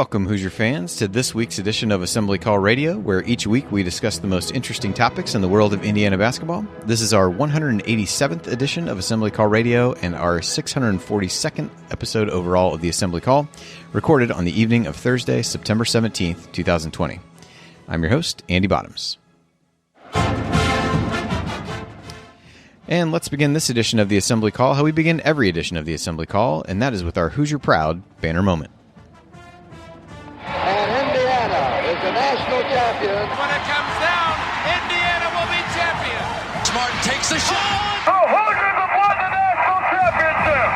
Welcome, Hoosier fans, to this week's edition of Assembly Call Radio, where each week we discuss the most interesting topics in the world of Indiana basketball. This is our 187th edition of Assembly Call Radio and our 642nd episode overall of the Assembly Call, recorded on the evening of Thursday, September 17th, 2020. I'm your host, Andy Bottoms. And let's begin this edition of the Assembly Call how we begin every edition of the Assembly Call, and that is with our Hoosier Proud banner moment. And Indiana is the national champion. When it comes down, Indiana will be champion. Smart takes the shot. The Hoosiers have won the national championship.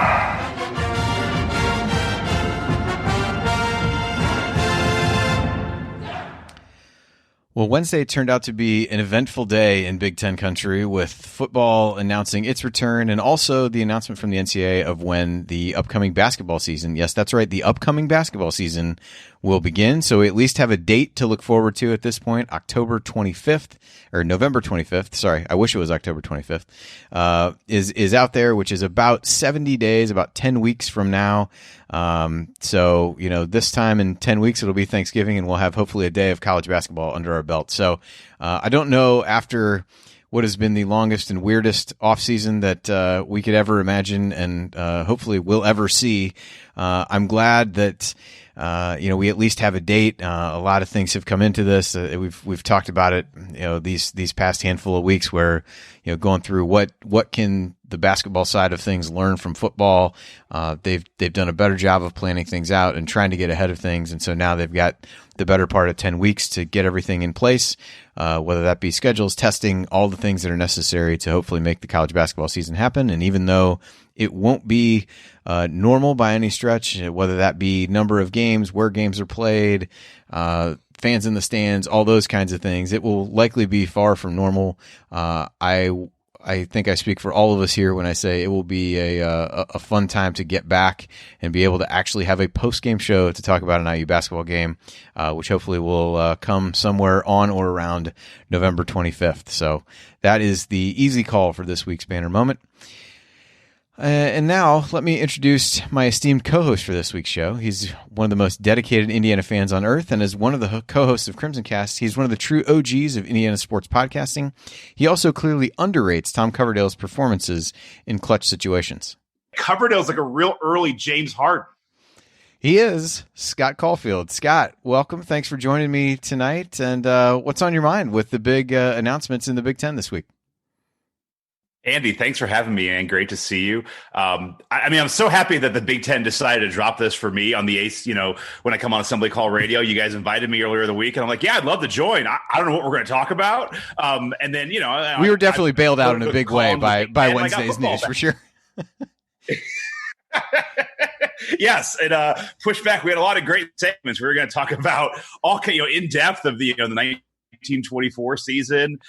Well, Wednesday turned out to be an eventful day in Big Ten country, with football announcing its return and also the announcement from the NCAA of when the upcoming basketball season, yes, that's right, the upcoming basketball season will begin. So we at least have a date to look forward to at this point, November 25th. Sorry, I wish it was October 25th, is out there, which is about 70 days, about 10 weeks from now. So, this time in 10 weeks, it'll be Thanksgiving, and we'll have hopefully a day of college basketball under our belt. So, I don't know, after what has been the longest and weirdest offseason that we could ever imagine and hopefully will ever see, I'm glad that we at least have a date. A lot of things have come into this. We've talked about it, these past handful of weeks, where going through what can the basketball side of things learn from football. They've done a better job of planning things out and trying to get ahead of things, and so now they've got the better part of 10 weeks to get everything in place, whether that be schedules, testing, all the things that are necessary to hopefully make the college basketball season happen. And even though it won't be normal by any stretch, whether that be number of games, where games are played, fans in the stands, all those kinds of things, it will likely be far from normal. I think I speak for all of us here when I say it will be a fun time to get back and be able to actually have a post-game show to talk about an IU basketball game, which hopefully will come somewhere on or around November 25th. So that is the easy call for this week's banner moment. And now let me introduce my esteemed co-host for this week's show. He's one of the most dedicated Indiana fans on earth, and as one of the co-hosts of Crimson Cast, he's one of the true OGs of Indiana sports podcasting. He also clearly underrates Tom Coverdale's performances in clutch situations. Coverdale's like a real early James Harden. He is Scott Caulfield. Scott, welcome. Thanks for joining me tonight. And what's on your mind with the big announcements in the Big Ten this week? Andy, thanks for having me, and great to see you. I'm so happy that the Big Ten decided to drop this for me on the ACE. When I come on Assembly Call Radio, you guys invited me earlier in the week, and I'm like, yeah, I'd love to join. I don't know what we're going to talk about. And then, we were definitely bailed out in a big way by Wednesday's news, for sure. Yes, and pushback. We had a lot of great segments. We were going to talk about all in depth of the 1924 season,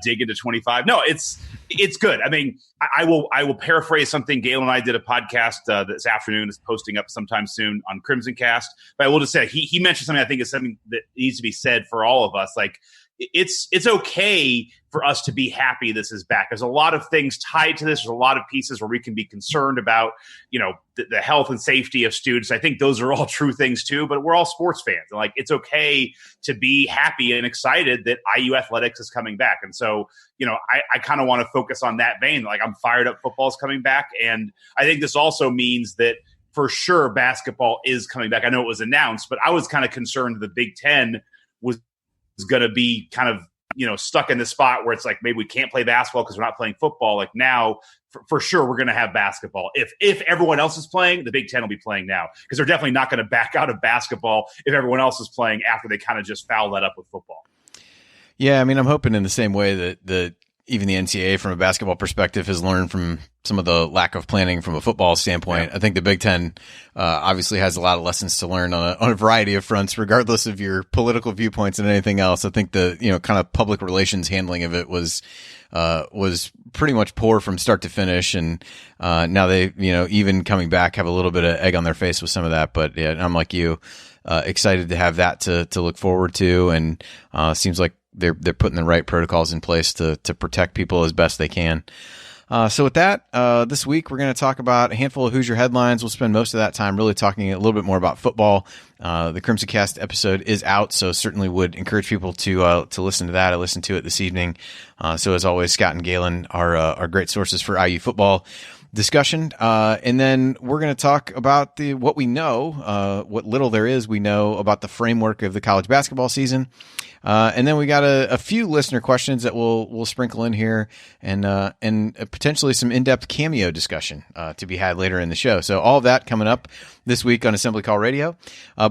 dig into 25. No, it's good. I mean, I will paraphrase something. Galen and I did a podcast this afternoon. It's posting up sometime soon on Crimson Cast. But I will just say he mentioned something I think is something that needs to be said for all of us. Like, it's okay for us to be happy this is back. There's a lot of things tied to this. There's a lot of pieces where we can be concerned about, the health and safety of students. I think those are all true things too, but we're all sports fans. And it's okay to be happy and excited that IU athletics is coming back. And so, I kind of want to focus on that vein. Like, I'm fired up, football's coming back. And I think this also means that for sure basketball is coming back. I know it was announced, but I was kind of concerned the Big Ten was going to be kind of, stuck in the spot where it's like, maybe we can't play basketball because we're not playing football. Like, now, for sure, we're going to have basketball. If everyone else is playing, the Big Ten will be playing now, because they're definitely not going to back out of basketball if everyone else is playing after they kind of just foul that up with football. Yeah, I mean, I'm hoping in the same way that even the NCAA from a basketball perspective has learned from some of the lack of planning from a football standpoint. Yeah. I think the Big Ten obviously has a lot of lessons to learn on a variety of fronts, regardless of your political viewpoints and anything else. I think the kind of public relations handling of it was pretty much poor from start to finish, and now they even coming back have a little bit of egg on their face with some of that. But yeah, I'm like you, excited to have that to look forward to, and seems like they're putting the right protocols in place to protect people as best they can. So with that, this week we're going to talk about a handful of Hoosier headlines. We'll spend most of that time really talking a little bit more about football. The Crimson Cast episode is out, so certainly would encourage people to listen to that. I listened to it this evening. So as always, Scott and Galen are great sources for IU football discussion. And then we're going to talk about what we know, what little there is we know about the framework of the college basketball season. And then we got a few listener questions that we'll sprinkle in here, and potentially some in-depth Cameo discussion to be had later in the show. So all of that coming up this week on Assembly Call Radio.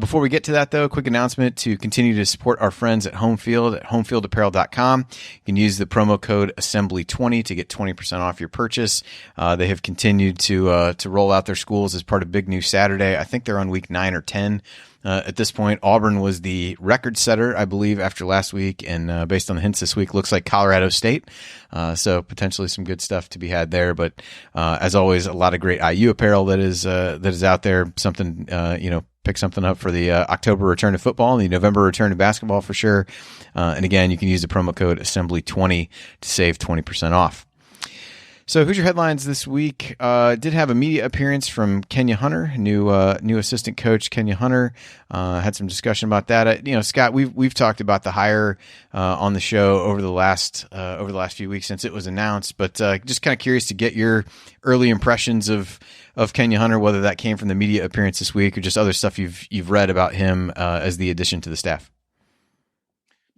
Before we get to that, though, quick announcement to continue to support our friends at Homefield at homefieldapparel.com. You can use the promo code Assembly20 to get 20% off your purchase. They have continued to roll out their schools as part of Big News Saturday. I think they're on week 9 or 10. At this point, Auburn was the record setter, I believe, after last week, and based on the hints this week, looks like Colorado State. So potentially some good stuff to be had there. But as always, a lot of great IU apparel that is out there. Something pick something up for the October return to football and the November return to basketball for sure. And again, you can use the promo code Assembly20 to save 20% off. So Hoosier headlines this week did have a media appearance from Kenya Hunter, new assistant coach Kenya Hunter. Had some discussion about that. Scott, we've talked about the hire on the show over the last few weeks since it was announced, but just kind of curious to get your early impressions of Kenya Hunter, whether that came from the media appearance this week or just other stuff you've read about him as the addition to the staff.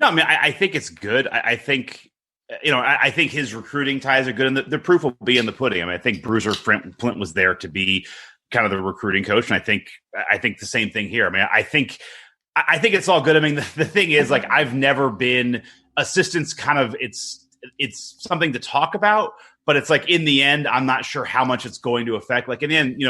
No, I mean, I think it's good. I think. I think his recruiting ties are good, and the proof will be in the pudding. I mean, I think Bruiser Flint was there to be kind of the recruiting coach, and I think the same thing here. I mean, I think it's all good. I mean, the thing is, like, I've never been assistants. Kind of, it's something to talk about, but it's like in the end, I'm not sure how much it's going to affect. Like in the end,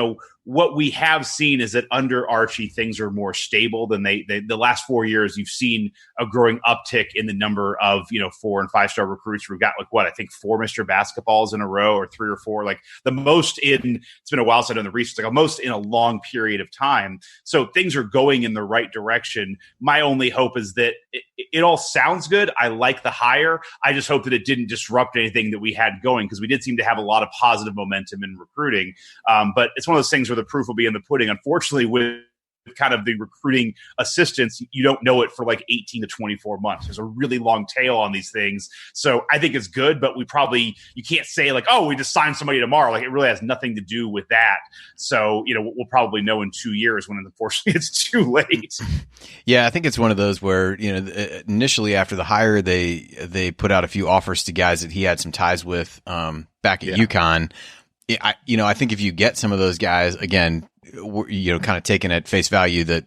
what we have seen is that under Archie, things are more stable than the last 4 years. You've seen a growing uptick in the number of, 4 and 5 star recruits. We've got I think 4 Mr. Basketballs in a row, or 3 or 4, like the most it's been a while since I've done the research, like most in a long period of time. So things are going in the right direction. My only hope is that it all sounds good. I like the hire. I just hope that it didn't disrupt anything that we had going, because we did seem to have a lot of positive momentum in recruiting. But it's one of those things where the proof will be in the pudding. Unfortunately, with kind of the recruiting assistants, you don't know it for like 18 to 24 months. There's a really long tail on these things. So I think it's good, but you can't say like, oh, we just signed somebody tomorrow. Like, it really has nothing to do with that. So, we'll probably know in 2 years when unfortunately it's too late. Yeah, I think it's one of those where, initially after the hire, they put out a few offers to guys that he had some ties with back at UConn. I think if you get some of those guys, again, kind of taken at face value that,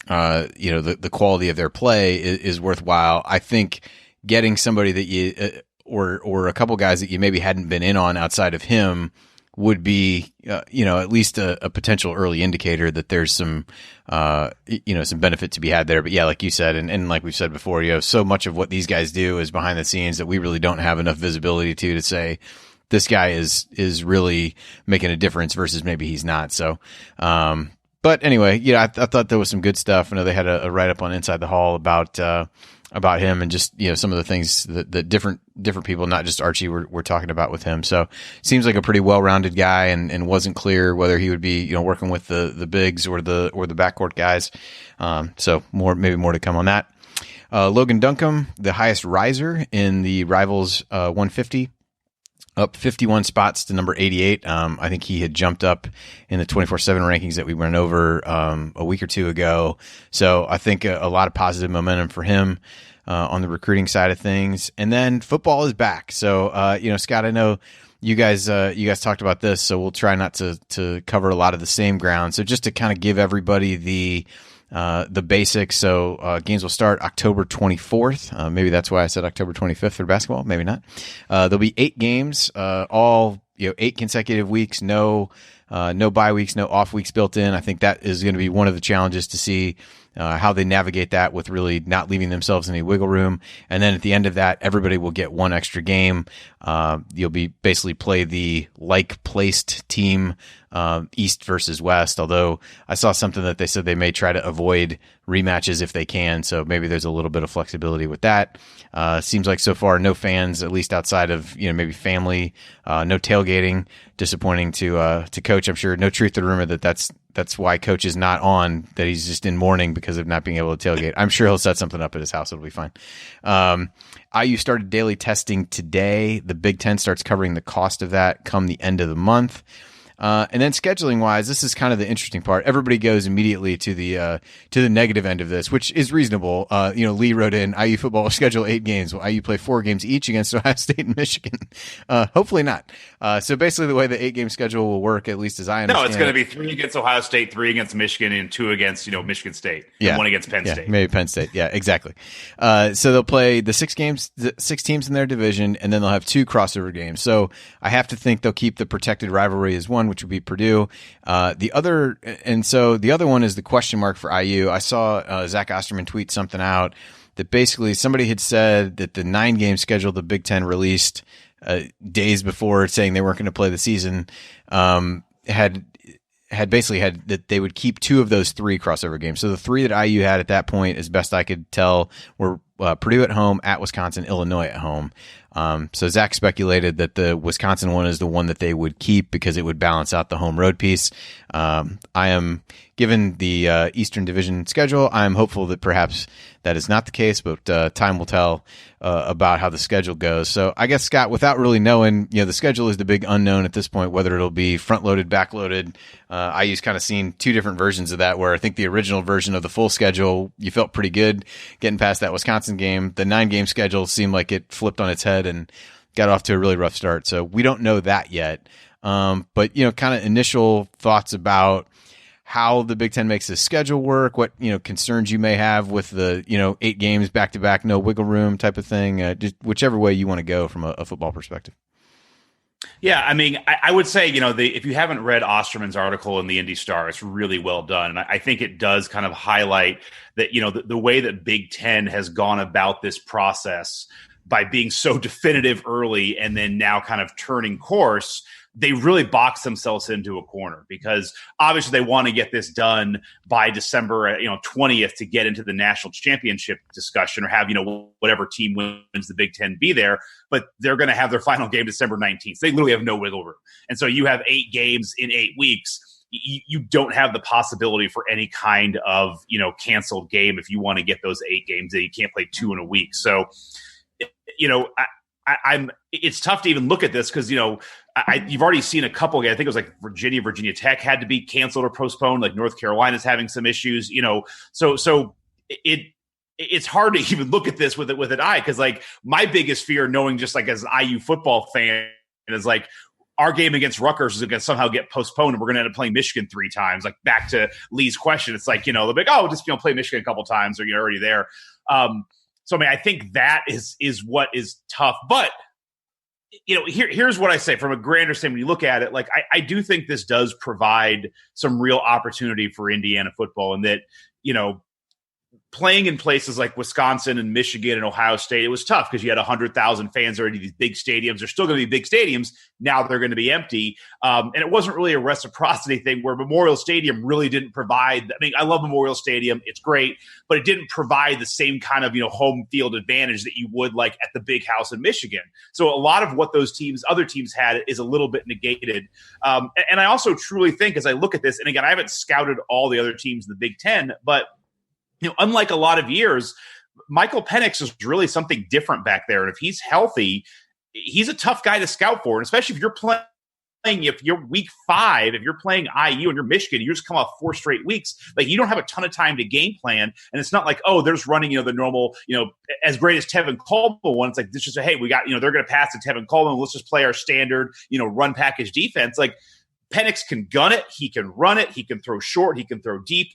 the quality of their play is worthwhile. I think getting somebody that you, or a couple guys that you maybe hadn't been in on outside of him would be, at least a potential early indicator that there's some benefit to be had there. But yeah, like you said, and like we've said before, so much of what these guys do is behind the scenes that we really don't have enough visibility to say, this guy is really making a difference versus maybe he's not. So, but anyway, I thought there was some good stuff. I know they had a write up on Inside the Hall about him and just, some of the things that different people, not just Archie, were talking about with him. So seems like a pretty well-rounded guy, and wasn't clear whether he would be, working with the bigs or the backcourt guys. So maybe more to come on that. Logan Duncombe, the highest riser in the Rivals 150. Up 51 spots to number 88. I think he had jumped up in the 24/7 rankings that we went over a week or two ago. So I think a lot of positive momentum for him on the recruiting side of things. And then football is back. So Scott, I know you guys talked about this, so we'll try not to cover a lot of the same ground. So just to kind of give everybody the basics. So games will start October 24th. Maybe that's why I said October 25th for basketball. Maybe not. There'll be 8 games, all 8 consecutive weeks. No bye weeks, no off weeks built in. I think that is going to be one of the challenges to see how they navigate that with really not leaving themselves any wiggle room. And then at the end of that, everybody will get 1 extra game. You'll be basically play the like placed team East versus West, although I saw something that they said they may try to avoid rematches if they can, so maybe there's a little bit of flexibility with that. Seems like so far no fans, at least outside of maybe family, no tailgating. Disappointing to Coach, I'm sure. No truth to the rumor that's why Coach is not on, that he's just in mourning because of not being able to tailgate. I'm sure he'll set something up at his house. It'll be fine. IU started daily testing today. The Big Ten starts covering the cost of that come the end of the month. And then scheduling wise, this is kind of the interesting part. Everybody goes immediately to the negative end of this, which is reasonable. Lee wrote in, IU football will schedule 8 games. Will IU play 4 games each against Ohio State and Michigan? Hopefully not. So basically the way the 8-game schedule will work, at least as I understand. No, it's going to be 3 against Ohio State, 3 against Michigan, and 2 against, Michigan State. And 1 against Penn State. Maybe Penn State. Yeah, exactly. So they'll play the 6 teams in their division, and then they'll have 2 crossover games. So I have to think they'll keep the protected rivalry as one, which would be Purdue. The other one is the question mark for IU. I saw Zach Osterman tweet something out that basically somebody had said that the 9-game schedule the Big Ten released days before, saying they weren't going to play the season, had that they would keep 2 of those 3 crossover games. So the 3 that IU had at that point, as best I could tell, were Purdue at home, at Wisconsin, Illinois at home. So Zach speculated that the Wisconsin one is the one that they would keep because it would balance out the home road piece. I am, given the Eastern Division schedule, I am hopeful that perhaps that is not the case, but time will tell about how the schedule goes. So I guess, Scott, without really knowing, the schedule is the big unknown at this point, whether it'll be front-loaded, back-loaded. IU's kind of seen 2 different versions of that, where I think the original version of the full schedule, you felt pretty good getting past that Wisconsin game. The 9-game schedule seemed like it flipped on its head and got off to a really rough start. So we don't know that yet. But, kind of initial thoughts about how the Big Ten makes the schedule work, what, concerns you may have with the, 8 games back to back, no wiggle room type of thing, just whichever way you want to go from a football perspective. Yeah, I mean, I would say, if you haven't read Osterman's article in the Indy Star, it's really well done. And I think it does kind of highlight that, the way that Big Ten has gone about this process by being so definitive early and then now kind of turning course, they really box themselves into a corner, because obviously they want to get this done by December 20th to get into the national championship discussion, or have whatever team wins the Big Ten be there. But they're going to have their final game December 19th. They literally have no wiggle room, and so you have 8 games in 8 weeks. You don't have the possibility for any kind of canceled game if you want to get those 8 games in. You can't play 2 in a week. So it's tough to even look at this, because you've already seen a couple. I think it was like Virginia Tech had to be canceled or postponed. Like North Carolina's having some issues. So it's hard to even look at this with an eye, because like my biggest fear, knowing just like as an IU football fan, is like our game against Rutgers is going to somehow get postponed, and we're going to end up playing Michigan 3 times. Like, back to Lee's question, it's like they'll be like, just play Michigan a couple times, or you're already there. So, I mean, I think that is what is tough. But, here's what I say from a grander standpoint. When you look at it, like, I do think this does provide some real opportunity for Indiana football, and that, playing in places like Wisconsin and Michigan and Ohio State, it was tough because you had 100,000 fans already, these big stadiums. They're still going to be big stadiums. Now they're going to be empty. And it wasn't really a reciprocity thing, where Memorial Stadium really didn't provide. I mean, I love Memorial Stadium. It's great, but it didn't provide the same kind of, home field advantage that you would like at the Big House in Michigan. So a lot of what those other teams had is a little bit negated. And I also truly think, as I look at this, and again, I haven't scouted all the other teams in the Big Ten, but unlike a lot of years, Michael Penix is really something different back there. And if he's healthy, he's a tough guy to scout for. And especially if you're playing, if you're week 5, if you're playing IU and you're Michigan, you just come off 4 straight weeks. Like, you don't have a ton of time to game plan. And it's not like, there's running, the normal, as great as Tevin Coleman one. It's like, this is hey, we got, they're going to pass to Tevin Coleman. Let's just play our standard, run package defense. Like, Penix can gun it. He can run it. He can throw short. He can throw deep.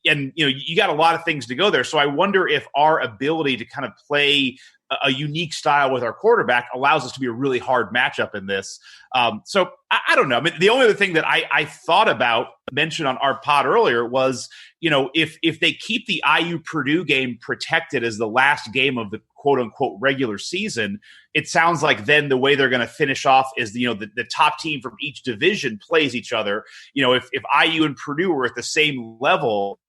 And you got a lot of things to go there. So I wonder if our ability to kind of play a unique style with our quarterback allows us to be a really hard matchup in this. So I don't know. I mean, the only other thing that I thought about, mentioned on our pod earlier, was, if they keep the IU Purdue game protected as the last game of the quote unquote regular season, it sounds like then the way they're going to finish off is the top team from each division plays each other. If IU and Purdue were at the same level,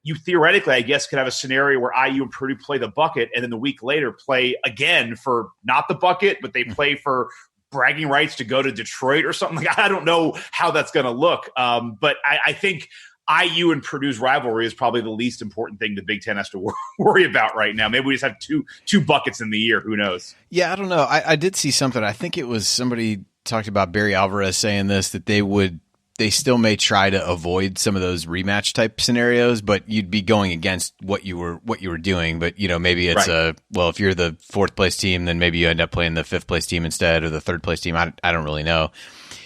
you theoretically, I guess, could have a scenario where IU and Purdue play the bucket and then the week later play again for not the bucket, but they play for bragging rights to go to Detroit or something. Like, I don't know how that's going to look. But I think IU and Purdue's rivalry is probably the least important thing the Big Ten has to worry about right now. Maybe we just have two buckets in the year. Who knows? Yeah, I don't know. I did see something. I think it was somebody talked about Barry Alvarez saying this, that they still may try to avoid some of those rematch type scenarios, but you'd be going against what you were doing. But, maybe it's right. If you're the fourth place team, then maybe you end up playing the fifth place team instead, or the third place team. I don't really know.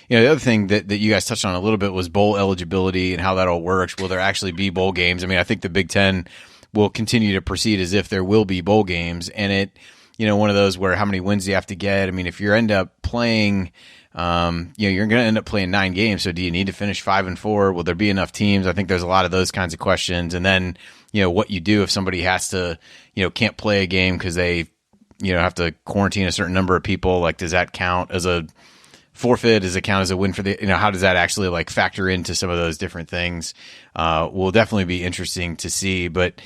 The other thing that you guys touched on a little bit was bowl eligibility and how that all works. Will there actually be bowl games? I mean, I think the Big Ten will continue to proceed as if there will be bowl games, and one of those where how many wins do you have to get? I mean, if you end up playing, you're going to end up playing 9 games. So do you need to finish 5-4? Will there be enough teams? I think there's a lot of those kinds of questions. And then, what you do if somebody has to, can't play a game because they, have to quarantine a certain number of people. Like, does that count as a forfeit? Does it count as a win for the, how does that actually like factor into some of those different things? Will definitely be interesting to see. But,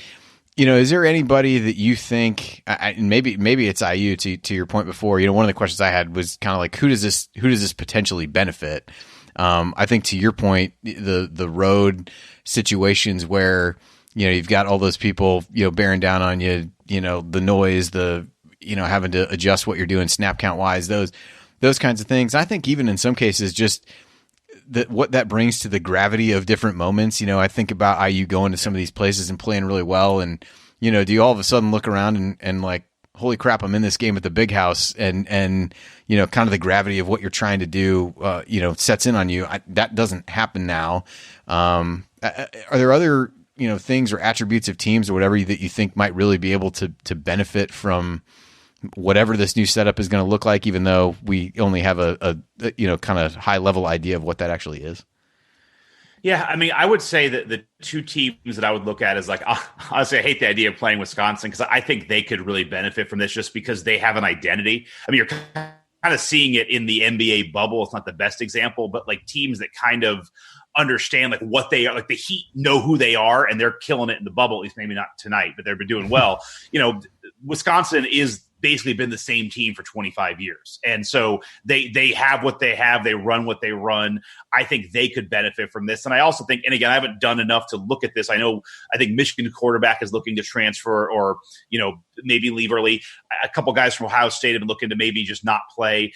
is there anybody that you think, and maybe it's IU to your point before, one of the questions I had was kind of like, who does this potentially benefit? I think to your point, the road situations where, you've got all those people, bearing down on you, the noise, having to adjust what you're doing snap count wise, those kinds of things. I think even in some cases, just what that brings to the gravity of different moments. I think about IU going to some of these places and playing really well. And, do you all of a sudden look around and like, holy crap, I'm in this game at the big house, and kind of the gravity of what you're trying to do, sets in on you. That doesn't happen now. Are there other, things or attributes of teams or whatever that you think might really be able to benefit from whatever this new setup is going to look like, even though we only have a kind of high level idea of what that actually is? Yeah, I mean, I would say that the two teams that I would look at is like, honestly, I hate the idea of playing Wisconsin because I think they could really benefit from this just because they have an identity. I mean, you're kind of seeing it in the NBA bubble. It's not the best example, but like teams that kind of understand like what they are, like the Heat know who they are and they're killing it in the bubble, at least maybe not tonight, but they've been doing well. Wisconsin is basically been the same team for 25 years. And so they have what they have. They run what they run. I think they could benefit from this. And I also think, and again, I haven't done enough to look at this. I think Michigan quarterback is looking to transfer or, maybe leave early. A couple guys from Ohio State have been looking to maybe just not play.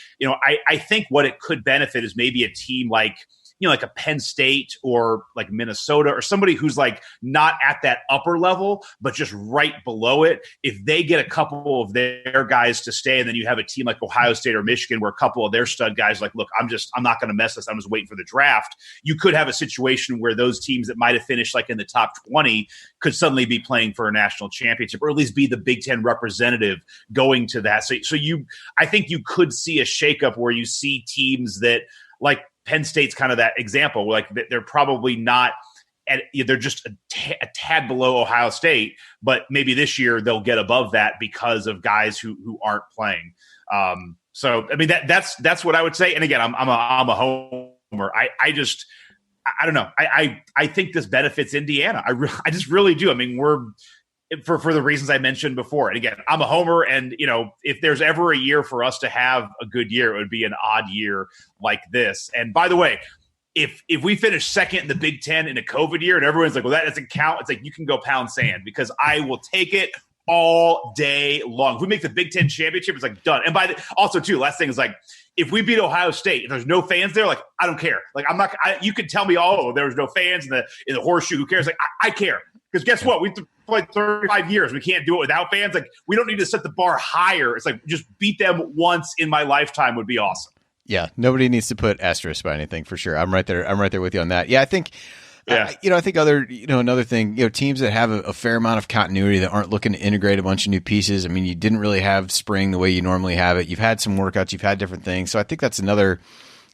I think what it could benefit is maybe a team like a Penn State or like Minnesota or somebody who's like not at that upper level, but just right below it. If they get a couple of their guys to stay, and then you have a team like Ohio State or Michigan where a couple of their stud guys like, look, I'm not going to mess this. I'm just waiting for the draft. You could have a situation where those teams that might have finished like in the top 20 could suddenly be playing for a national championship, or at least be the Big Ten representative going to that. So I think you could see a shakeup where you see teams that like Penn State's kind of that example. Like they're probably not they're just a tad below Ohio State, but maybe this year they'll get above that because of guys who aren't playing. So I mean that's what I would say. And again, I'm a homer. I don't know. I think this benefits Indiana. I just really do. I mean, we're for the reasons I mentioned before. And again, I'm a homer, and if there's ever a year for us to have a good year, it would be an odd year like this. And by the way, if we finish second in the Big Ten in a COVID year and everyone's like, well, that doesn't count, it's like, you can go pound sand, because I will take it all day long. If we make the Big Ten championship, it's like done. And also too, last thing is like, if we beat Ohio State, if there's no fans there, like, I don't care. Like, you could tell me, oh, there was no fans in the horseshoe. Who cares? Like, I care. Because guess what? We've played 35 years. We can't do it without fans. Like, we don't need to set the bar higher. It's like, just beat them once in my lifetime would be awesome. Yeah. Nobody needs to put asterisk by anything, for sure. I'm right there with you on that. Yeah. I think Yeah. I think another thing, teams that have a fair amount of continuity that aren't looking to integrate a bunch of new pieces. I mean, you didn't really have spring the way you normally have it. You've had some workouts, you've had different things. So I think that's another,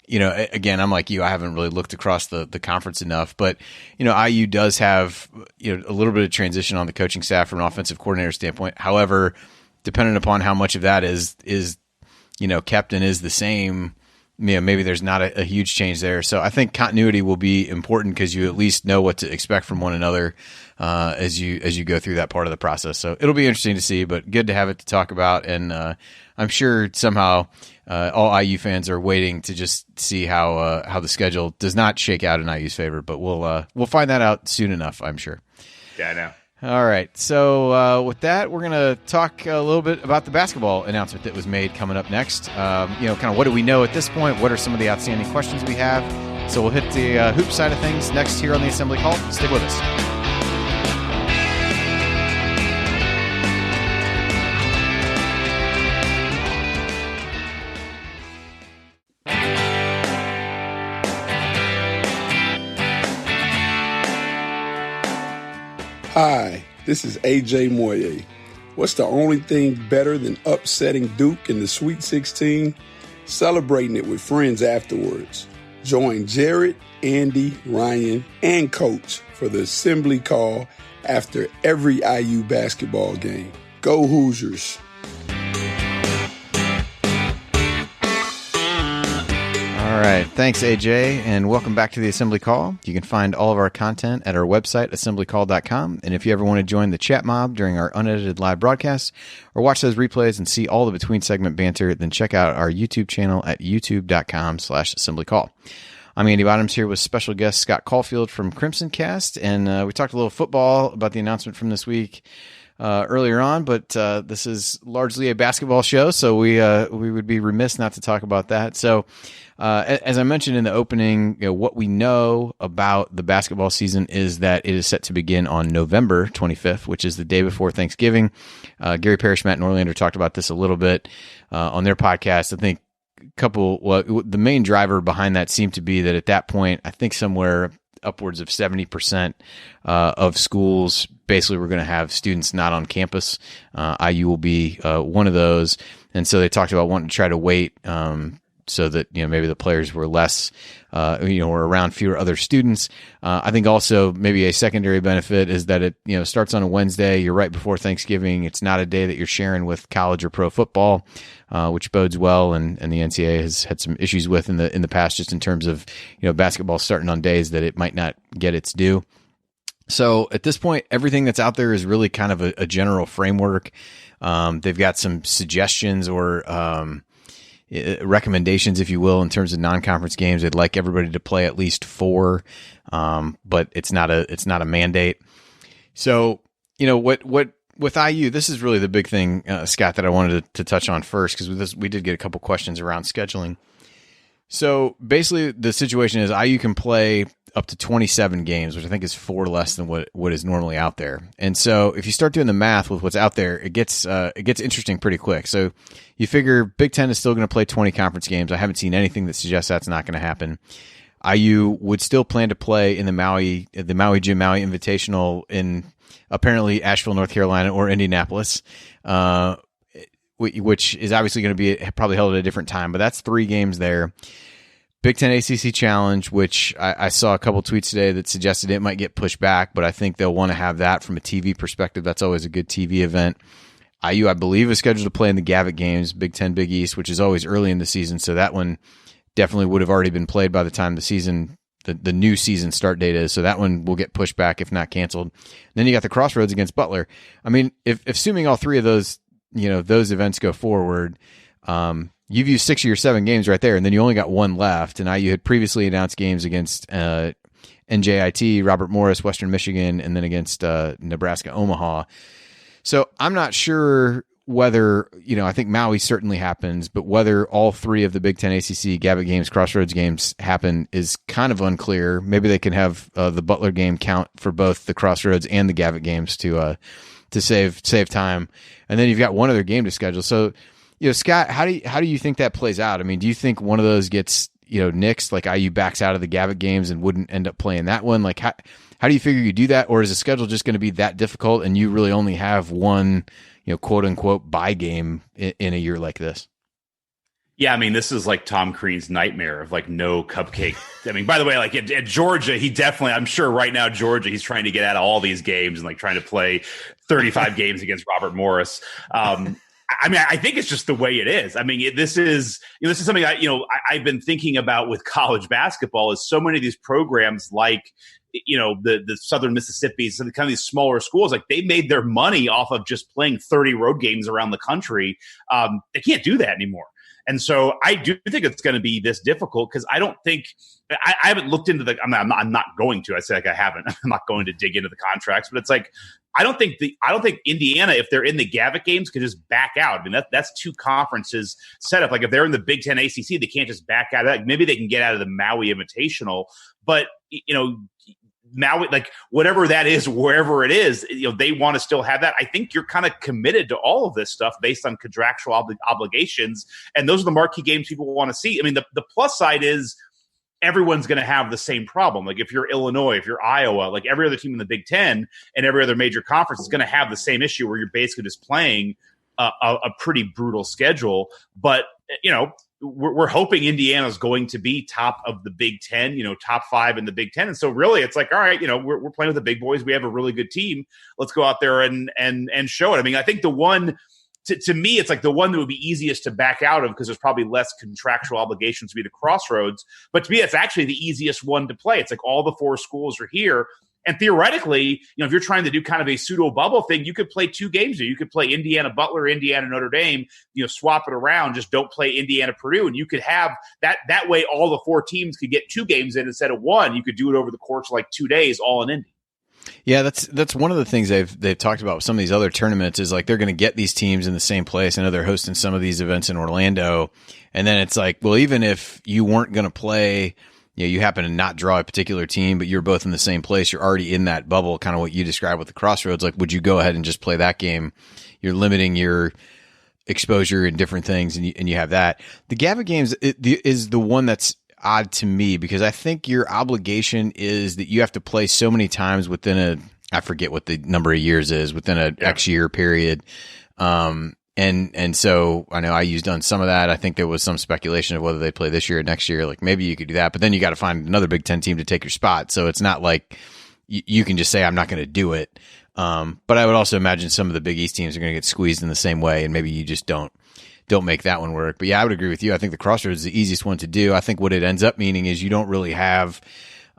again, I'm like you, I haven't really looked across the conference enough, but, IU does have, a little bit of transition on the coaching staff from an offensive coordinator standpoint. However, depending upon how much of that is kept and is the same, maybe there's not a huge change there. So I think continuity will be important because you at least know what to expect from one another as you go through that part of the process. So it'll be interesting to see, but good to have it to talk about. And I'm sure somehow all IU fans are waiting to just see how the schedule does not shake out in IU's favor. But we'll find that out soon enough, I'm sure. Yeah, I know. All right. So with that, we're going to talk a little bit about the basketball announcement that was made coming up next. Kind of what do we know at this point? What are some of the outstanding questions we have? So we'll hit the hoop side of things next here on the Assembly Call. Stick with us. Hi, this is AJ Moye. What's the only thing better than upsetting Duke in the Sweet 16? Celebrating it with friends afterwards. Join Jared, Andy, Ryan, and Coach for the Assembly Call after every IU basketball game. Go Hoosiers! All right. Thanks, AJ, and welcome back to the Assembly Call. You can find all of our content at our website, assemblycall.com. And if you ever want to join the chat mob during our unedited live broadcasts or watch those replays and see all the between-segment banter, then check out our YouTube channel at youtube.com/assemblycall. I'm Andy Bottoms here with special guest Scott Caulfield from Crimson Cast, and we talked a little football about the announcement from this week earlier on, but this is largely a basketball show, so we would be remiss not to talk about that. So as I mentioned in the opening, what we know about the basketball season is that it is set to begin on November 25th, which is the day before Thanksgiving. Gary Parrish, Matt Norlander talked about this a little bit on their podcast. I think the main driver behind that seemed to be that at that point, I think somewhere upwards of 70% of schools basically were going to have students not on campus. IU will be one of those. And so they talked about wanting to try to wait so that maybe the players were less, were around fewer other students. I think also maybe a secondary benefit is that it starts on a Wednesday. You're right before Thanksgiving. It's not a day that you're sharing with college or pro football, which bodes well. And the NCAA has had some issues with in the past, just in terms of basketball starting on days that it might not get its due. So at this point, everything that's out there is really kind of a general framework. They've got some suggestions or recommendations, if you will, in terms of non-conference games. They'd like everybody to play at least 4, but it's not a mandate. So, what with IU, this is really the big thing, Scott, that I wanted to touch on first, because we did get a couple questions around scheduling. So basically, the situation is IU can play up to 27 games, which I think is 4 less than what is normally out there. And so if you start doing the math with what's out there, it gets interesting pretty quick. So you figure Big Ten is still going to play 20 conference games. I haven't seen anything that suggests that's not going to happen. IU would still plan to play in the Maui Jim Maui Invitational in apparently Asheville, North Carolina, or Indianapolis, which is obviously going to be probably held at a different time, but that's 3 games there. Big Ten ACC Challenge, which I saw a couple tweets today that suggested it might get pushed back, but I think they'll want to have that from a TV perspective. That's always a good TV event. IU, I believe, is scheduled to play in the Gavitt Games, Big Ten Big East, which is always early in the season, so that one definitely would have already been played by the time the new season start date is, so that one will get pushed back if not canceled. Then you got the Crossroads against Butler. I mean, if assuming all 3 of those those events go forward, you've used 6 of your 7 games right there, and then you only got 1 left. And IU had previously announced games against NJIT, Robert Morris, Western Michigan, and then against Nebraska Omaha. So I'm not sure whether, I think Maui certainly happens, but whether all 3 of the Big Ten ACC Gavitt Games, Crossroads games happen is kind of unclear. Maybe they can have the Butler game count for both the Crossroads and the Gavitt Games to save time. And then you've got one other game to schedule. So, Scott, how do you think that plays out? I mean, do you think one of those gets nixed, like IU backs out of the Gavitt games and wouldn't end up playing that one? Like, how do you figure you do that? Or is the schedule just going to be that difficult and you really only have one, quote unquote bye game in a year like this? Yeah, I mean, this is like Tom Crean's nightmare of like no cupcake. I mean, by the way, like at Georgia, he definitely, I'm sure right now, Georgia, he's trying to get out of all these games and like trying to play 35 games against Robert Morris. I mean, I think it's just the way it is. I mean, this is something I've been thinking about with college basketball is so many of these programs like, the Southern Mississippi's and kind of these smaller schools, like they made their money off of just playing 30 road games around the country. They can't do that anymore. And so I do think it's going to be this difficult because I don't think I haven't looked into I'm not going to. I say like I haven't. I'm not going to dig into the contracts, but it's like I don't think Indiana, if they're in the Gavitt games, could just back out. I mean that's two conferences set up. Like if they're in the Big Ten ACC, they can't just back out of that. Maybe they can get out of the Maui Invitational, but Maui, like whatever that is, wherever it is, they want to still have that. I think you're kind of committed to all of this stuff based on contractual obligations. And those are the marquee games people want to see. I mean, the plus side is everyone's going to have the same problem. Like if you're Illinois, if you're Iowa, like every other team in the Big Ten and every other major conference is going to have the same issue where you're basically just playing a pretty brutal schedule. But, we're hoping Indiana's going to be top of the Big Ten, top 5 in the Big Ten. And so really it's like, all right, we're playing with the big boys. We have a really good team. Let's go out there and show it. I mean, I think the one to me, it's like the one that would be easiest to back out of because there's probably less contractual obligations to be the Crossroads. But to me, it's actually the easiest one to play. It's like all the 4 schools are here. And theoretically, if you're trying to do kind of a pseudo bubble thing, you could play 2 games here. You could play Indiana Butler, Indiana Notre Dame, swap it around. Just don't play Indiana Purdue. And you could have that way all the 4 teams could get 2 games in instead of 1. You could do it over the course of like 2 days, all in Indy. Yeah, that's one of the things they've talked about with some of these other tournaments is like they're going to get these teams in the same place. I know they're hosting some of these events in Orlando. And then it's like, well, even if you weren't going to play – you happen to not draw a particular team, but you're both in the same place. You're already in that bubble, kind of what you described with the Crossroads. Like, would you go ahead and just play that game? You're limiting your exposure in different things, and you have that. The Gavitt games is the one that's odd to me because I think your obligation is that you have to play so many times within I forget what the number of years is, within a X year period. And so I know IU's done some of that. I think there was some speculation of whether they play this year or next year. Like maybe you could do that, but then you got to find another Big Ten team to take your spot. So it's not like you can just say, I'm not going to do it. But I would also imagine some of the Big East teams are going to get squeezed in the same way. And maybe you just don't make that one work. But yeah, I would agree with you. I think the Crossroads is the easiest one to do. I think what it ends up meaning is you don't really have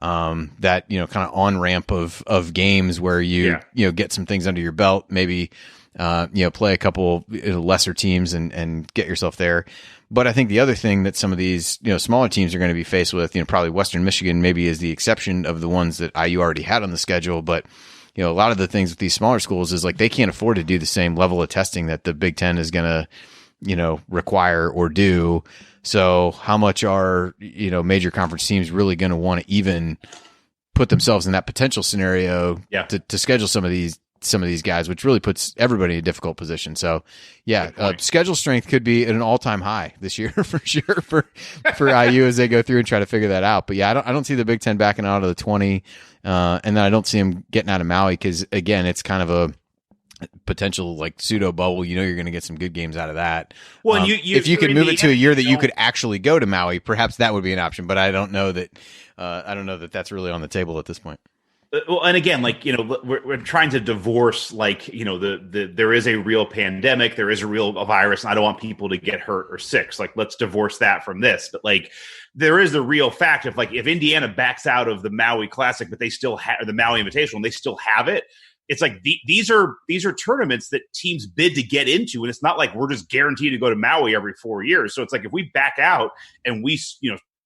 that, kind of on ramp of games where you get some things under your belt, maybe, play a couple lesser teams and get yourself there. But I think the other thing that some of these, smaller teams are going to be faced with, probably Western Michigan maybe is the exception of the ones that IU already had on the schedule. But, a lot of the things with these smaller schools is like they can't afford to do the same level of testing that the Big Ten is going to, require or do. So how much are, major conference teams really going to want to even put themselves in that potential scenario to schedule some of these guys, which really puts everybody in a difficult position. So schedule strength could be at an all-time high this year for sure for IU as they go through and try to figure that out. But yeah, I don't see the Big Ten backing out of the 20. And then I don't see them getting out of Maui because again, it's kind of a potential like pseudo bubble. You're going to get some good games out of that. Well, if you could move it to a year that you could actually go to Maui, perhaps that would be an option, but I don't know that that's really on the table at this point. Well, and again, like, we're trying to divorce, like, there is a real pandemic, there is a real virus, and I don't want people to get hurt or sick. So, like, let's divorce that from this. But like, there is the real fact of like, if Indiana backs out of the Maui Classic, but they still have the Maui Invitational, and they still have it. It's like these are tournaments that teams bid to get into, and it's not like we're just guaranteed to go to Maui every 4 years. So it's like if we back out and we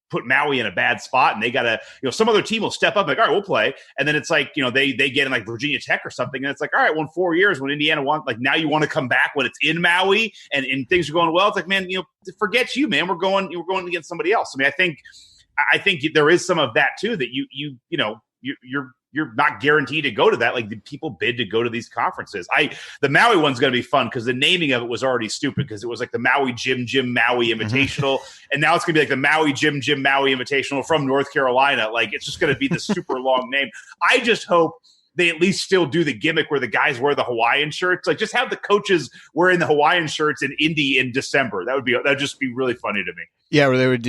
put Maui in a bad spot and they got to, some other team will step up and like, all right, we'll play. And then it's like, they get in like Virginia Tech or something. And it's like, all right, well, in 4 years when Indiana wants, like now you want to come back when it's in Maui and things are going well. It's like, man, forget you, man. We're going against somebody else. I mean, I think there is some of that too, that you're you're not guaranteed to go to that. Like the people bid to go to these conferences. The Maui one's going to be fun because the naming of it was already stupid because it was like the Maui Jim Maui Invitational, and now it's going to be like the Maui Jim Maui Invitational from North Carolina. Like it's just going to be this super long name. I just hope they at least still do the gimmick where the guys wear the Hawaiian shirts. Like just have the coaches wearing the Hawaiian shirts in Indy in December. That'd just be really funny to me. Yeah, where they would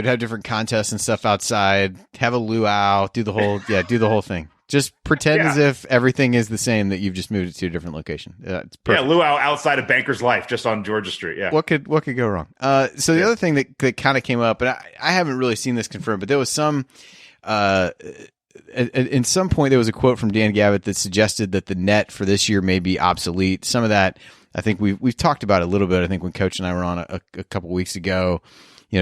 have different contests and stuff outside, have a luau, do the whole thing. Just pretend as if everything is the same, that you've just moved it to a different location. It's perfect. Yeah, luau outside of Banker's Life, just on Georgia Street. Yeah. What could go wrong? So the other thing that kind of came up, and I haven't really seen this confirmed, but there was some in some point there was a quote from Dan Gavitt that suggested that the net for this year may be obsolete. Some of that I think we've talked about a little bit. I think when Coach and I were on a couple weeks ago,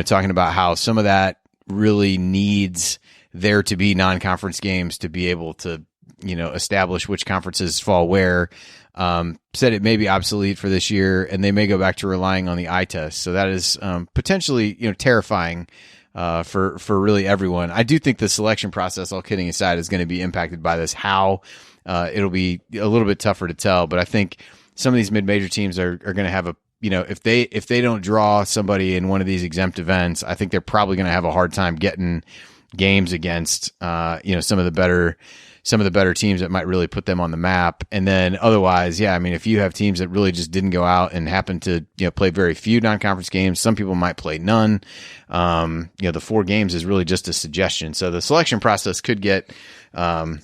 talking about how some of that really needs there to be non-conference games to be able to, establish which conferences fall where. Said it may be obsolete for this year, and they may go back to relying on the eye test. So that is potentially, terrifying for really everyone. I do think the selection process, all kidding aside, is going to be impacted by this. How it'll be a little bit tougher to tell, but I think some of these mid-major teams are going to have a, if they don't draw somebody in one of these exempt events, I think they're probably going to have a hard time getting games against some of the better teams that might really put them on the map. And then otherwise, if you have teams that really just didn't go out and happen to play very few non-conference games, some people might play none. The 4 games is really just a suggestion. So the selection process could get a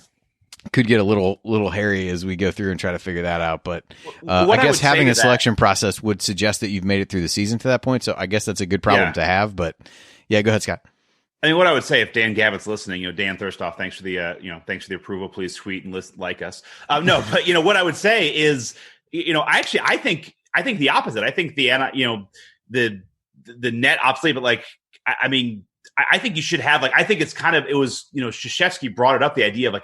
little hairy as we go through and try to figure that out. But I guess having a selection process would suggest that you've made it through the season to that point. So I guess that's a good problem to have. But yeah, go ahead, Scott. I mean, what I would say if Dan Gavitt's listening, Dan Thurstoff, thanks for the approval. Please tweet and like us. But what I would say is, I think the opposite. I think the net obsolete, but I think you should have I think it's kind of, it was, Krzyzewski brought it up, the idea of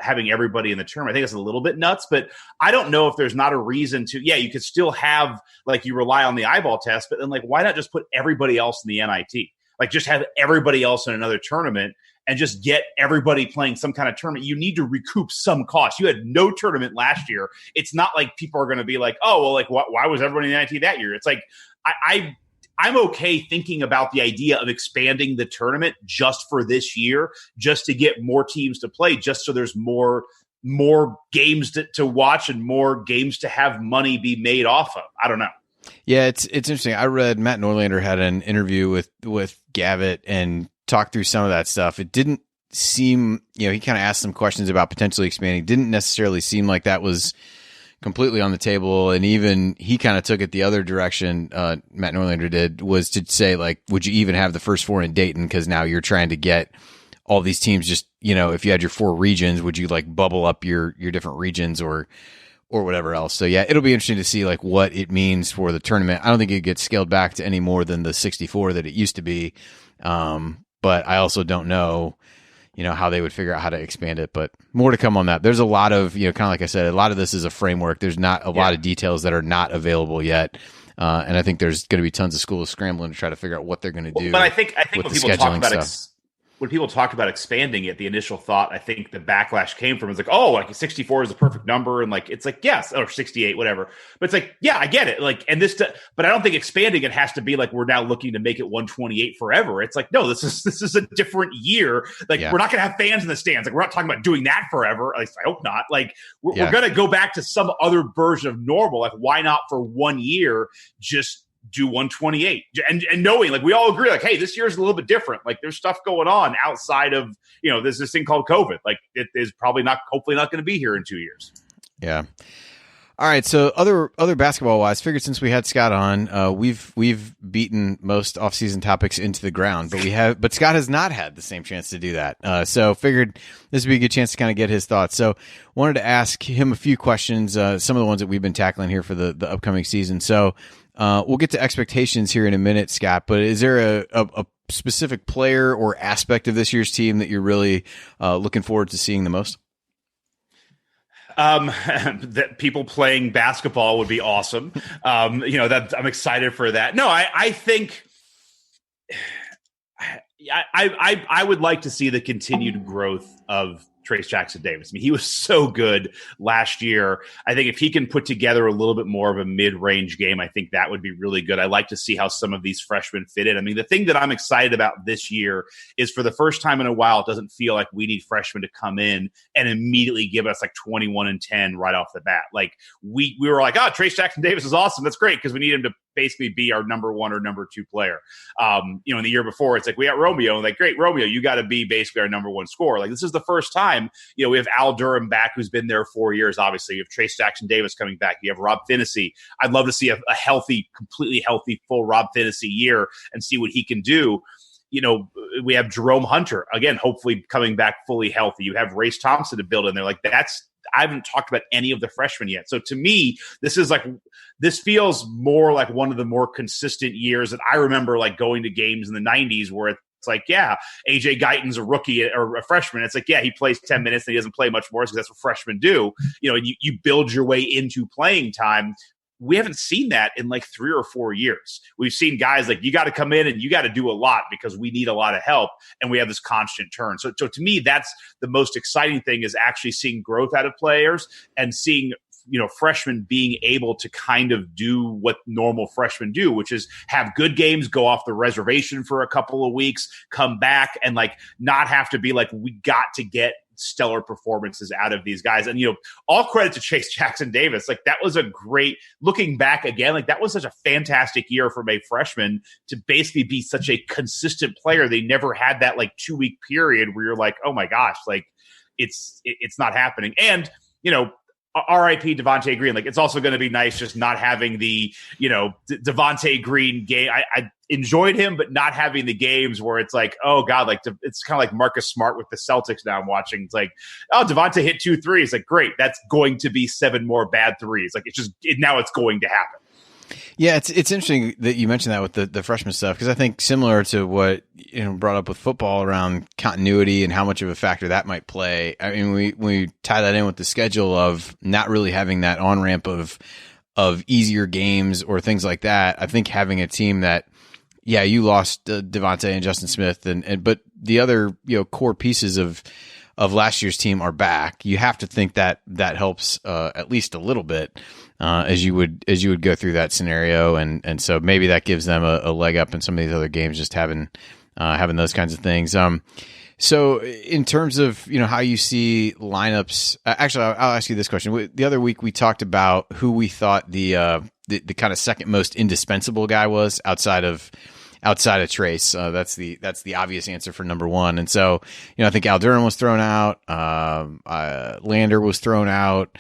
having everybody in the tournament. I think it's a little bit nuts, but I don't know if there's not a reason to, you could still have, you rely on the eyeball test, but then why not just put everybody else in the NIT? Just have everybody else in another tournament and just get everybody playing some kind of tournament. You need to recoup some cost. You had no tournament last year. It's not like people are going to be why was everybody in the NIT that year? It's I'm okay thinking about the idea of expanding the tournament just for this year, just to get more teams to play, just so there's more games to watch and more games to have money be made off of. I don't know. Yeah, it's interesting. I read Matt Norlander had an interview with Gavitt and talked through some of that stuff. It didn't seem, he kind of asked some questions about potentially expanding. Didn't necessarily seem like that was completely on the table. And even he kind of took it the other direction, Matt Norlander did, was to say, would you even have the first 4 in Dayton? Because now you're trying to get all these teams just, if you had your 4 regions, would you bubble up your different regions or whatever else. So yeah, it'll be interesting to see what it means for the tournament. I don't think it gets scaled back to any more than the 64 that it used to be. But I also don't know, how they would figure out how to expand it, but more to come on that. There's a lot of, kind of like I said, a lot of this is a framework. There's not a lot of details that are not available yet. And I think there's going to be tons of schools scrambling to try to figure out what they're going to do. But I think when people talk about when people talked about expanding it, the initial thought, I think the backlash came from, 64 is the perfect number. And it's yes, or 68, whatever. But it's I get it. But I don't think expanding it has to be we're now looking to make it 128 forever. It's no, this is a different year. We're not going to have fans in the stands. We're not talking about doing that forever. At least I hope not. We're going to go back to some other version of normal. Why not for 1 year, just do 128 and knowing we all agree hey, this year is a little bit different. There's stuff going on outside of there's this thing called COVID. It is probably hopefully not going to be here in 2 years. Yeah. All right. So other basketball wise, figured since we had Scott on, we've beaten most off-season topics into the ground, but Scott has not had the same chance to do that. So figured this would be a good chance to kind of get his thoughts. So wanted to ask him a few questions, some of the ones that we've been tackling here for the upcoming season. So we'll get to expectations here in a minute, Scott, but is there a specific player or aspect of this year's team that you're really looking forward to seeing the most? That people playing basketball would be awesome. That I'm excited for that. No, I think I would like to see the continued growth of Trace Jackson Davis. I mean, he was so good last year. I think if he can put together a little bit more of a mid-range game, I think that would be really good. I like to see how some of these freshmen fit in. I mean, the thing that I'm excited about this year is for the first time in a while, it doesn't feel like we need freshmen to come in and immediately give us like 21 and 10 right off the bat. Like we were like, oh, Trace Jackson Davis is awesome. That's great because we need him to basically be our number 1 or number 2 player. In the year before, it's like we got Romeo, and like, great, Romeo, you got to be basically our number 1 scorer. Like this is the first time, we have Al Durham back, who's been there 4 years. Obviously, you have Trace Jackson Davis coming back. You have Rob Finney. I'd love to see a healthy, completely healthy, full Rob Finney year and see what he can do. We have Jerome Hunter again, hopefully coming back fully healthy. You have Race Thompson to build in there. Like I haven't talked about any of the freshmen yet. So to me, this feels more like one of the more consistent years that I remember, like going to games in the 90s where it's like, yeah, AJ Guyton's a rookie or a freshman. It's like, yeah, he plays 10 minutes and he doesn't play much more because that's what freshmen do. And you build your way into playing time. We haven't seen that in like 3 or 4 years. We've seen guys like, you got to come in and you got to do a lot because we need a lot of help, and we have this constant turn. So to me, that's the most exciting thing, is actually seeing growth out of players and seeing freshmen being able to kind of do what normal freshmen do, which is have good games, go off the reservation for a couple of weeks, come back, and like not have to be like, we got to get stellar performances out of these guys. And, all credit to Chase Jackson Davis. Like that was a great, looking back again, like that was such a fantastic year from a freshman to basically be such a consistent player. They never had that like 2-week period where you're like, oh my gosh, like it's not happening. And, RIP Devontae Green. Like it's also going to be nice just not having the, Devontae Green game. I enjoyed him, but not having the games where it's like, oh God, like it's kind of like Marcus Smart with the Celtics now I'm watching. It's like, oh, Devontae hit 2 threes. Like, great. That's going to be 7 more bad threes. Like now it's going to happen. Yeah, it's interesting that you mentioned that with the freshman stuff, because I think similar to what brought up with football around continuity and how much of a factor that might play. I mean, we tie that in with the schedule of not really having that on ramp of easier games or things like that. I think having a team that, yeah, you lost Devontae and Justin Smith, but the other core pieces of last year's team are back. You have to think that helps at least a little bit. As you would go through that scenario, and so maybe that gives them a leg up in some of these other games, just having those kinds of things. So in terms of how you see lineups, actually, I'll ask you this question. The other week we talked about who we thought the kind of second most indispensable guy was outside of Trace. That's the obvious answer for number 1. And so I think Al Durham was thrown out, Lander was thrown out,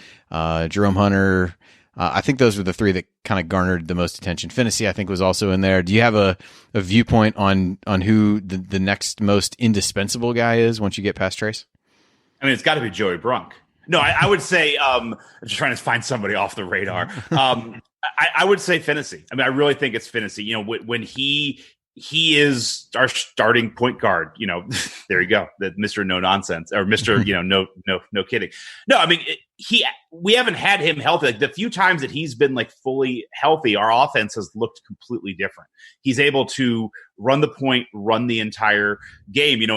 Jerome Hunter. I think those were the 3 that kind of garnered the most attention. Finney, I think, was also in there. Do you have a viewpoint on who the next most indispensable guy is once you get past Trace? I mean, it's got to be Joey Brunk. No, I would say I'm just trying to find somebody off the radar. I would say Finney. I mean, I really think it's Finney. When he is our starting point guard. There you go, that Mr. No Nonsense, or Mr. no kidding. No, I mean we haven't had him healthy. Like the few times that he's been like fully healthy, our offense has looked completely different. He's able to run the point, run the entire game. And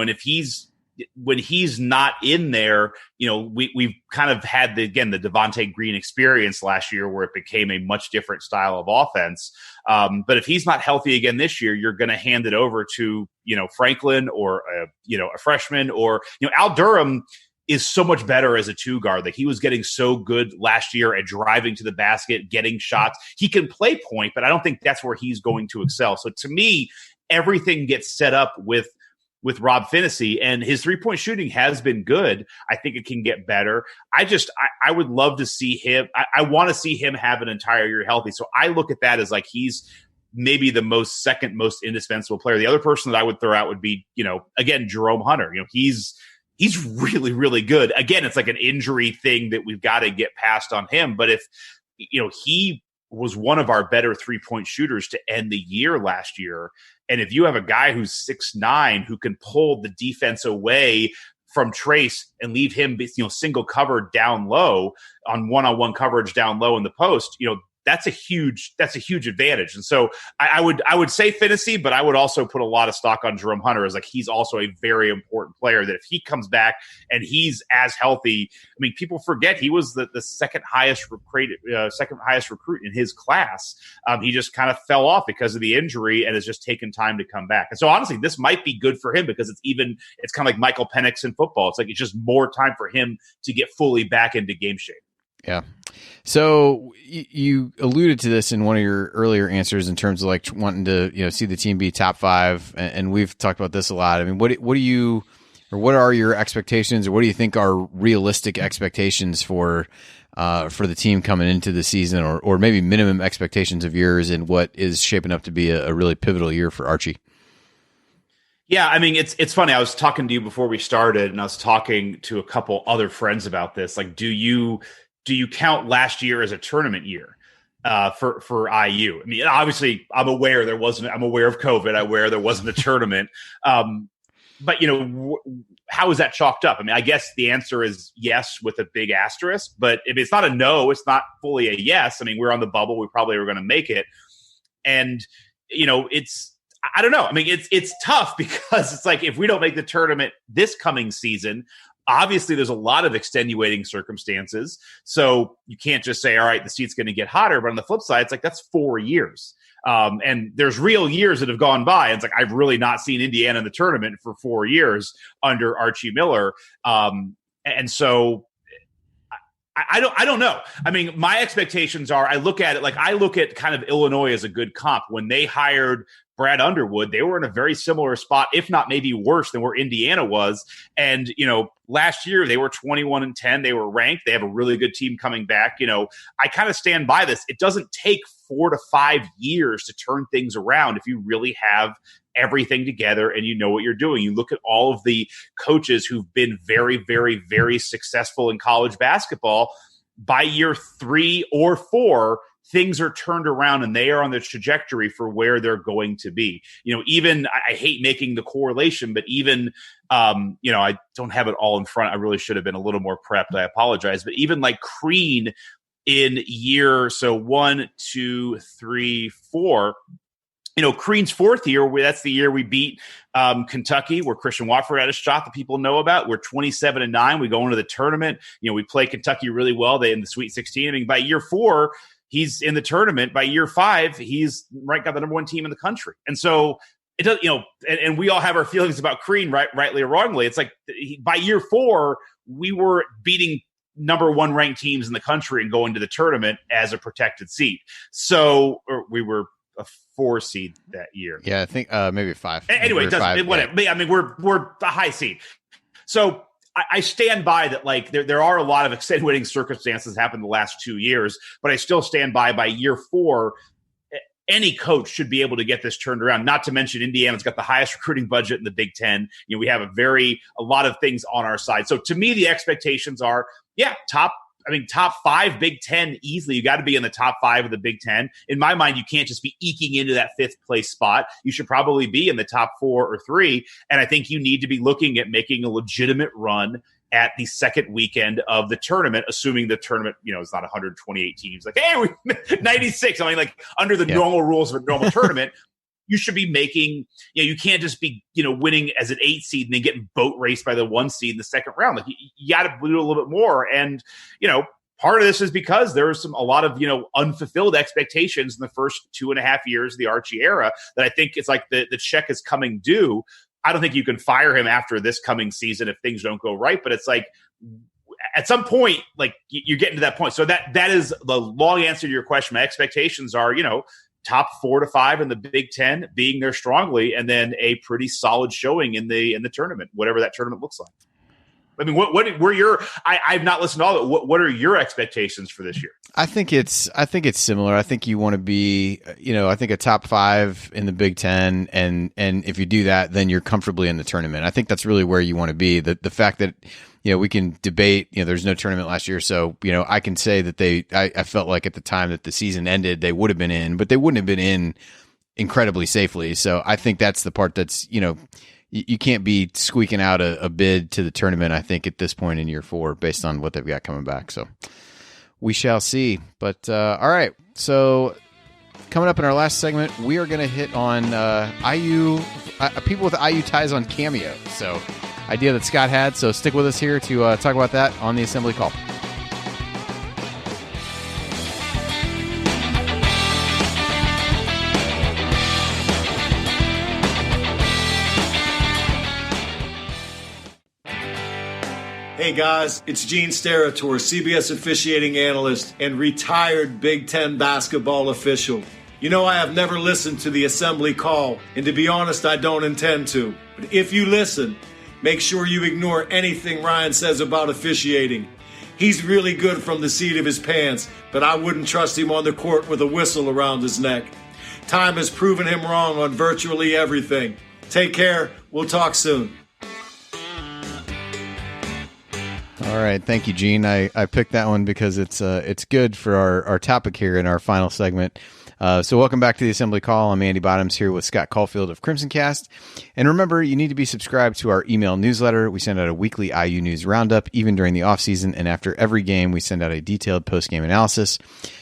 when he's not in there, we've kind of had the Devontae Green experience last year where it became a much different style of offense. But if he's not healthy again this year, you're going to hand it over to, Franklin or, a freshman, or, Al Durham is so much better as a 2 guard. Like he was getting so good last year at driving to the basket, getting shots. He can play point, but I don't think that's where he's going to excel. So to me, everything gets set up with Rob Finney, and his 3-point shooting has been good. I think it can get better. I would love to see him. I want to see him have an entire year healthy. So I look at that as like he's maybe the second most indispensable player. The other person that I would throw out would be, again, Jerome Hunter. He's really, really good. Again, it's like an injury thing that we've got to get past on him. But if, he was one of our better 3-point shooters to end the year last year. And if you have a guy who's 6'9", who can pull the defense away from Trace and leave him, single covered down low on one-on-one coverage down low in the post, that's a huge advantage. And so I would say fantasy, but I would also put a lot of stock on Jerome Hunter as like he's also a very important player that if he comes back and he's as healthy, I mean, people forget he was the second highest recruit in his class. He just kind of fell off because of the injury and has just taken time to come back. And so honestly, this might be good for him because it's kind of like Michael Penix in football. It's like it's just more time for him to get fully back into game shape. Yeah. So you alluded to this in one of your earlier answers in terms of like wanting to, see the team be top 5. And we've talked about this a lot. I mean, what are your expectations, or what do you think are realistic expectations for the team coming into the season, or maybe minimum expectations of yours in what is shaping up to be a really pivotal year for Archie? Yeah, I mean, it's funny. I was talking to you before we started, and I was talking to a couple other friends about this. Like, do you count last year as a tournament year for IU? I mean, obviously, I'm aware of COVID. I'm aware there wasn't a tournament. But how is that chalked up? I mean, I guess the answer is yes with a big asterisk. But if it's not a no, it's not fully a yes. I mean, we're on the bubble. We probably were going to make it, and I don't know. I mean, it's tough because it's like if we don't make the tournament this coming season, obviously there's a lot of extenuating circumstances. So you can't just say, all right, the seat's going to get hotter. But on the flip side, it's like that's 4 years. And there's real years that have gone by. And it's like I've really not seen Indiana in the tournament for 4 years under Archie Miller. And so I don't know. I mean, my expectations are I look at kind of Illinois as a good comp. When they hired Brad Underwood, they were in a very similar spot, if not maybe worse than where Indiana was. And, last year they were 21-10. They were ranked. They have a really good team coming back. I kind of stand by this. It doesn't take 4 to 5 years to turn things around if you really have everything together and you know what you're doing. You look at all of the coaches who've been very, very, very successful in college basketball. By year 3 or 4, things are turned around and they are on the trajectory for where they're going to be. Even I hate making the correlation, but even, I don't have it all in front. I really should have been a little more prepped. I apologize. But even like Crean in year, 1, 2, 3, 4, Crean's 4th year, that's the year we beat Kentucky, where Christian Watford had a shot that people know about. We're 27-9. We go into the tournament. We play Kentucky really well. They in the Sweet 16. I mean, by year 4, he's in the tournament. By year 5, he's got the number 1 team in the country. And so it does, and we all have our feelings about Crean, rightly or wrongly. It's like by year 4, we were beating number 1 ranked teams in the country and going to the tournament as a protected seed. So we were a 4 seed that year. Yeah, I think maybe 5. Anyway, it doesn't, whatever. Yeah. I mean, we're a high seed. So I stand by that. Like there are a lot of extenuating circumstances happened the last 2 years, but I still stand by year 4, any coach should be able to get this turned around. Not to mention Indiana's got the highest recruiting budget in the Big Ten. We have a lot of things on our side. So to me, the expectations are, top 5 Big Ten easily. You got to be in the top 5 of the Big Ten. In my mind, you can't just be eking into that 5th place spot. You should probably be in the top 4 or 3. And I think you need to be looking at making a legitimate run at the second weekend of the tournament, assuming the tournament, is not 128 teams. Like, hey, we 96. I mean, like under the normal rules of a normal tournament, you should be making, you can't just be, winning as an 8 seed and then getting boat raced by the 1 seed in the second round. Like you got to do a little bit more. And, part of this is because there was a lot of, unfulfilled expectations in the first 2.5 years of the Archie era that I think it's like the check is coming due. I don't think you can fire him after this coming season if things don't go right. But it's like at some point, like you're getting to that point. So that is the long answer to your question. My expectations are, top 4 to 5 in the Big Ten, being there strongly, and then a pretty solid showing in the tournament, whatever that tournament looks like. I mean, what were your? I've not listened to all of it. What are your expectations for this year? I think it's similar. I think you want to be, I think a top 5 in the Big Ten, and if you do that, then you're comfortably in the tournament. I think that's really where you want to be. The fact that we can debate. There's no tournament last year, so I can say that I felt like at the time that the season ended, they would have been in, but they wouldn't have been in incredibly safely. So I think that's the part that's you can't be squeaking out a bid to the tournament, I think, at this point in year 4 based on what they've got coming back. So we shall see. But all right, so coming up in our last segment, we are going to hit on IU people with IU ties on Cameo. So idea that Scott had. So stick with us here to talk about that on the Assembly Call. Hey guys, it's Gene Steratore, CBS officiating analyst and retired Big Ten basketball official. You know I have never listened to the Assembly Call, and to be honest, I don't intend to. But if you listen, make sure you ignore anything Ryan says about officiating. He's really good from the seat of his pants, but I wouldn't trust him on the court with a whistle around his neck. Time has proven him wrong on virtually everything. Take care. We'll talk soon. All right, thank you, Gene. I picked that one because it's good for our topic here in our final segment. So welcome back to the Assembly Call. I'm Andy Bottoms here with Scott Caulfield of Crimson Cast. And remember, you need to be subscribed to our email newsletter. We send out a weekly IU news roundup, even during the offseason. And after every game, we send out a detailed post-game analysis.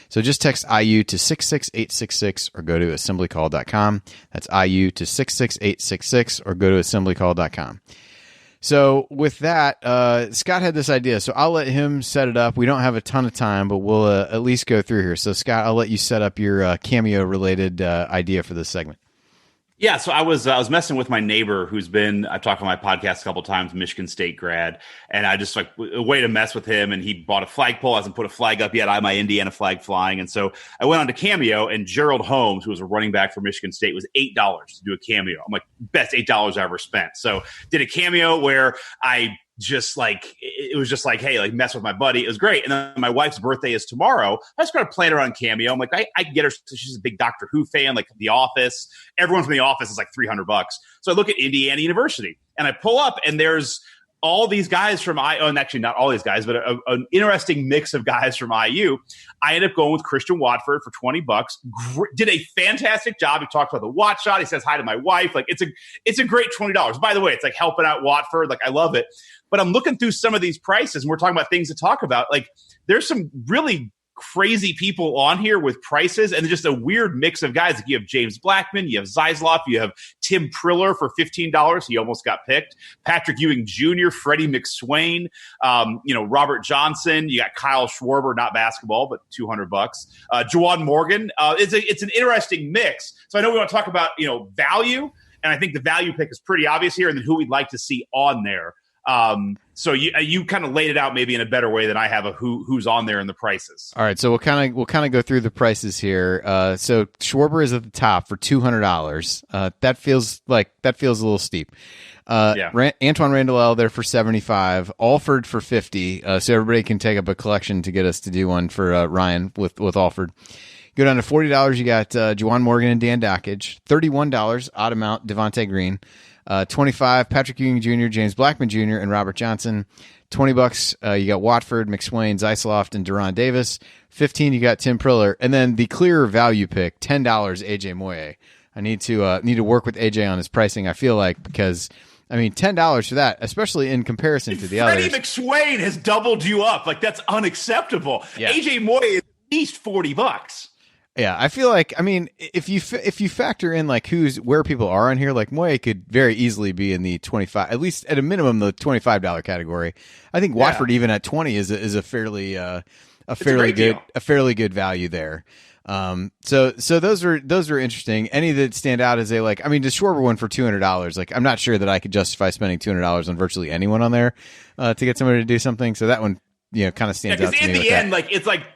So just text IU to 66866 or go to assemblycall.com. That's IU to 66866 or go to assemblycall.com. So with that, Scott had this idea, so I'll let him set it up. We don't have a ton of time, but we'll at least go through here. So Scott, I'll let you set up your Cameo-related idea for this segment. Yeah, so I was messing with my neighbor I've talked on my podcast a couple times, Michigan State grad, and I just a way to mess with him, and he bought a flagpole, hasn't put a flag up yet. I have my Indiana flag flying, and so I went on to Cameo, and Gerald Holmes, who was a running back for Michigan State, was $8 to do a Cameo. I'm like, best $8 I ever spent. So did a Cameo where I just it was just hey, mess with my buddy. It was great. And then my wife's birthday is tomorrow. I just started playing around Cameo. I'm like, I can get her. She's a big Doctor Who fan, like The Office. Everyone from The Office is like $300. So I look at Indiana University and I pull up and there's all these guys from and actually not all these guys, but an interesting mix of guys from IU. I ended up going with Christian Watford for $20. Did a fantastic job. He talked about the watch shot. He says hi to my wife. It's a great $20. By the way, it's helping out Watford. I love it. But I'm looking through some of these prices, and we're talking about things to talk about. There's some really crazy people on here with prices, and just a weird mix of guys. You have James Blackman, you have Zeisloff, you have Tim Priller for $15. He almost got picked. Patrick Ewing Jr., Freddie McSwain, Robert Johnson. You got Kyle Schwarber, not basketball, but $200. Juwan Morgan. It's an interesting mix. So I know we want to talk about value, and I think the value pick is pretty obvious here, and then who we'd like to see on there. So you kind of laid it out maybe in a better way than I have of who's on there and the prices. All right, so we'll kind of go through the prices here. So Schwarber is at the top for $200. That feels a little steep. Yeah. Antoine Randall there for $75. Alford for $50. So everybody can take up a collection to get us to do one for Ryan with Alford. Go down to $40. You got Juwan Morgan and Dan Dockage. $31. Odd amount Devontae Green. $25, Patrick Ewing Jr., James Blackman Jr., and Robert Johnson. $20, you got Watford, McSwain, Zeisloft, and Deron Davis. $15, you got Tim Priller. And then the clear value pick, $10, AJ Moye. I need to work with AJ on his pricing, I feel like, because, $10 for that, especially in comparison to the others. Freddie McSwain has doubled you up. That's unacceptable. Yeah. AJ Moye is at least $40. Yeah, I feel like, if you factor in where people are on here, Moye could very easily be in the 25, at least at a minimum, the $25 category. I think Watford even at 20 is a fairly good value there. So those are interesting. Any that stand out as does Schwarber one for $200? I'm not sure that I could justify spending $200 on virtually anyone on there to get somebody to do something. So that one, kind of stands out to me. In the end,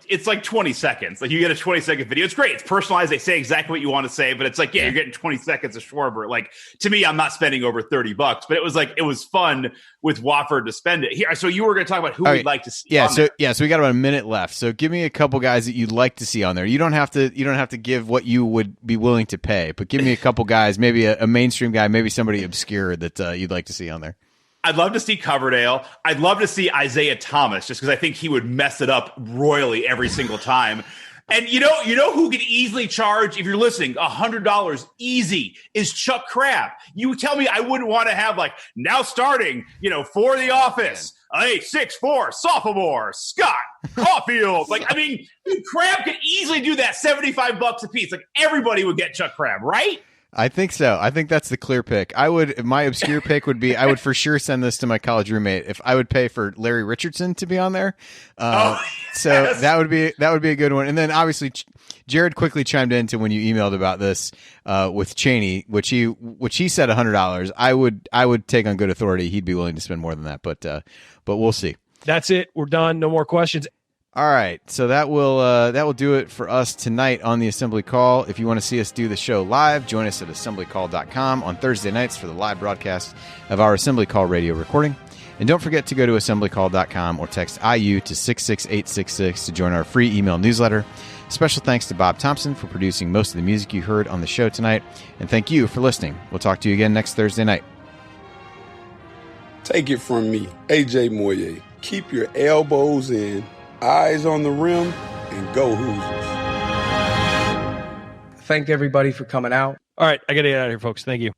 it's 20 seconds. You get a 20-second video. It's great. It's personalized. They say exactly what you want to say, but it's you're getting 20 seconds of Schwarber. To me, I'm not spending over $30, but it was fun with Wofford to spend it here. So you were going to talk about who we'd like to see. Yeah. So we got about a minute left. So give me a couple guys that you'd like to see on there. You don't have to give what you would be willing to pay, but give me a couple guys, maybe a mainstream guy, maybe somebody obscure that you'd like to see on there. I'd love to see Coverdale. I'd love to see Isaiah Thomas, just because I think he would mess it up royally every single time. And you know who could easily charge, if you're listening, $100 easy is Chuck Crabb. You tell me I wouldn't want to have now starting, for The Office, hey, 6'4", sophomore, Scott Caulfield. Like, I mean, Crab could easily do that $75 a piece. Like, everybody would get Chuck Crab, right? I think so. I think that's the clear pick. My obscure pick would be, I would for sure send this to my college roommate if I would pay for Larry Richardson to be on there. So that would be a good one. And then obviously Jared quickly chimed in to when you emailed about this with Cheney, which he said $100. I would take on good authority he'd be willing to spend more than that, but we'll see. That's it. We're done. No more questions. All right, so that will do it for us tonight on the Assembly Call. If you want to see us do the show live, join us at assemblycall.com on Thursday nights for the live broadcast of our Assembly Call radio recording. And don't forget to go to assemblycall.com or text IU to 66866 to join our free email newsletter. Special thanks to Bob Thompson for producing most of the music you heard on the show tonight. And thank you for listening. We'll talk to you again next Thursday night. Take it from me, AJ Moye. Keep your elbows in, eyes on the rim, and go Hoosiers. Thank everybody for coming out. All right, I got to get out of here, folks. Thank you.